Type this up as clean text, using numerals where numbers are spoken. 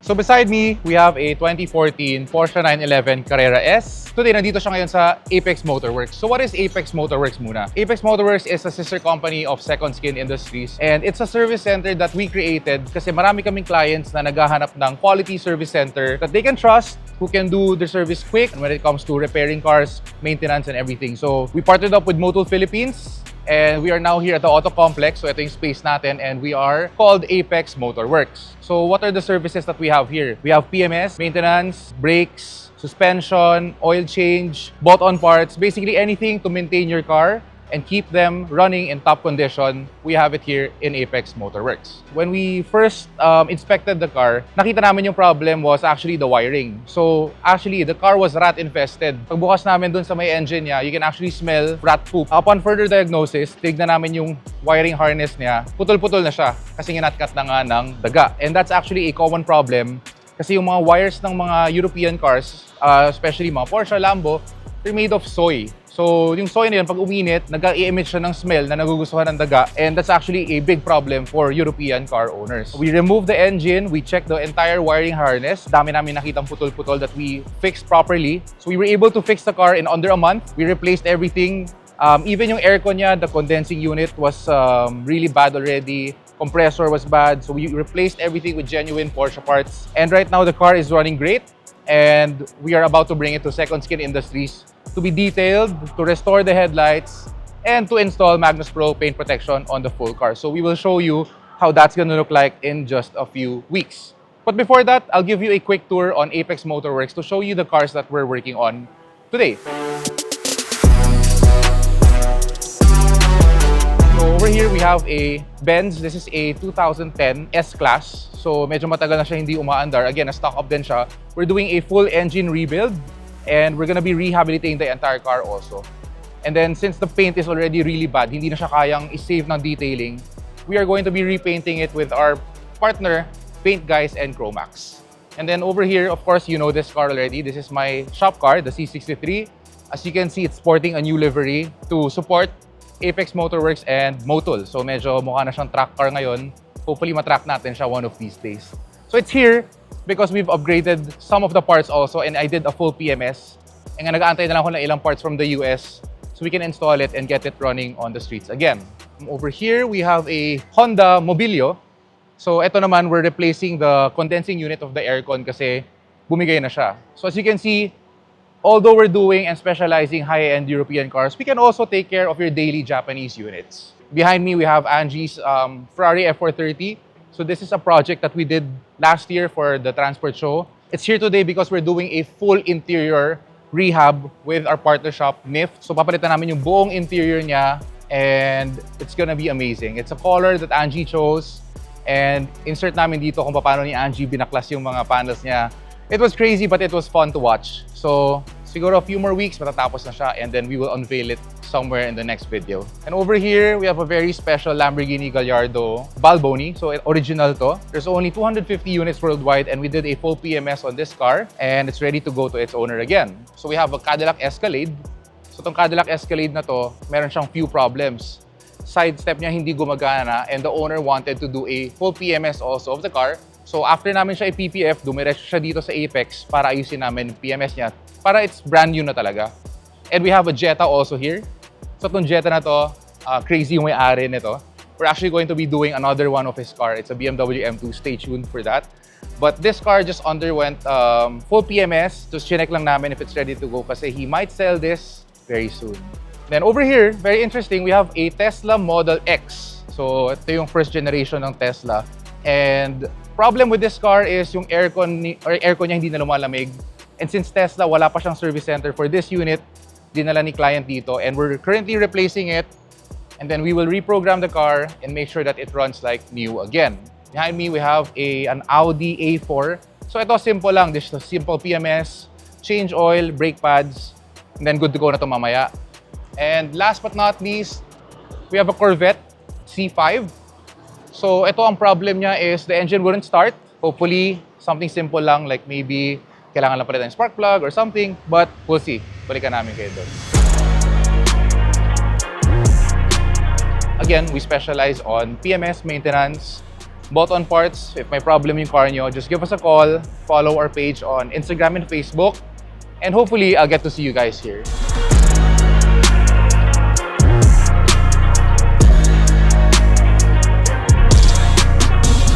So beside me, we have a 2014 Porsche 911 Carrera S. Today, nandito siya ngayon sa Apex Motorworks. So what is Apex Motorworks muna? Apex Motorworks is a sister company of Second Skin Industries, and it's a service center that we created kasi marami kaming clients na naghahanap ng quality service center that they can trust, who can do their service quick when it comes to repairing cars, maintenance, and everything. So we partnered up with Motul Philippines, and we are now here at the AutoComplex. So ito yung space natin, and we are called Apex Motorworks. So what are the services that we have here? We have PMS, maintenance, brakes, suspension, oil change, bought-on parts, basically anything to maintain your car and keep them running in top condition. We have it here in Apex Motorworks. When we first inspected the car, nakita namin yung problem was actually the wiring. So actually, the car was rat infested. Pagbukas namin dun sa may engine niya, you can actually smell rat poop. Upon further diagnosis, tignan namin yung wiring harness niya. Putol-putol na siya kasi ginatkat na nga ng daga. And that's actually a common problem kasi yung mga wires ng mga European cars, especially mga Porsche, Lambo, they're made of soy. So, yung soy na yun, pag uminit, nag-i-emit siya ng smell na nagugustuhan ng daga, and that's actually a big problem for European car owners. We removed the engine, we checked the entire wiring harness. Dami namin nakitang putol-putol that we fixed properly. So, we were able to fix the car in under a month. We replaced everything. Even yung aircon niya, the condensing unit was really bad already. Compressor was bad. So, we replaced everything with genuine Porsche parts. And right now, the car is running great. And we are about to bring it to Second Skin Industries to be detailed, to restore the headlights, and to install Magnus Pro paint protection on the full car. So we will show you how that's gonna look like in just a few weeks. But before that, I'll give you a quick tour on Apex Motorworks to show you the cars that we're working on today. So over here, we have a Benz. This is a 2010 S-Class. So medyo matagal na siya hindi umaandar. Again, na-stock up din siya. We're doing a full engine rebuild, and we're gonna be rehabilitating the entire car also. And then since the paint is already really bad, hindi na siya kayang i-save ng detailing, we are going to be repainting it with our partner, Paint Guys and Chromax. And then over here, of course, you know this car already. This is my shop car, the C63. As you can see, it's sporting a new livery to support Apex Motorworks and Motul. So medyo mukha na siyang track car ngayon. Hopefully matrack natin siya one of these days. So it's here because we've upgraded some of the parts also, and I did a full PMS. And nag-aantay na lang ako ng ilang parts from the US so we can install it and get it running on the streets again. Over here, we have a Honda Mobilio. So ito naman, we're replacing the condensing unit of the aircon kasi bumigay na siya. So as you can see, although we're doing and specializing high-end European cars, we can also take care of your daily Japanese units. Behind me, we have Angie's Ferrari F430. So this is a project that we did last year for the transport show. It's here today because we're doing a full interior rehab with our partner shop, NIF. So papalitan namin yung buong interior niya, and it's gonna be amazing. It's a color that Angie chose, and insert namin dito kung paano ni Angie binaklas yung mga panels niya. It was crazy, but it was fun to watch. So siguro a few more weeks, matatapos na siya, and then we will unveil it somewhere in the next video. And over here, we have a very special Lamborghini Gallardo Balboni. So original to. There's only 250 units worldwide, and we did a full PMS on this car, and it's ready to go to its owner again. So we have a Cadillac Escalade. So itong Cadillac Escalade na to, meron siyang few problems. Side step niya hindi gumagana, and the owner wanted to do a full PMS also of the car. So after namin siya i-PPF, dumiretso siya dito sa Apex para ayusin namin yung PMS niya. Para it's brand new na talaga. And we have a Jetta also here. So itong Jetta na to, crazy yung may-ari nito. We're actually going to be doing another one of his car. It's a BMW M2. Stay tuned for that. But this car just underwent full PMS. Just chinek lang namin if it's ready to go kasi he might sell this very soon. Then over here, very interesting, we have a Tesla Model X. So ito yung first generation ng Tesla. And problem with this car is yung aircon niya hindi na lumalamig. And since Tesla, wala pa siyang service center for this unit, dinala ni client dito. And we're currently replacing it. And then we will reprogram the car and make sure that it runs like new again. Behind me, we have an Audi A4. So ito, simple lang. This is a simple PMS, change oil, brake pads, and then good to go na ito mamaya. And last but not least, we have a Corvette C5. So ito, ang problem niya is the engine wouldn't start. Hopefully, something simple lang, like maybe kailangan lang palitan yung spark plug or something. But we'll see. Balikan namin kayo doon. Again, we specialize on PMS maintenance, bought on parts. If may problem yung car nyo, just give us a call, follow our page on Instagram and Facebook, and hopefully I'll get to see you guys here.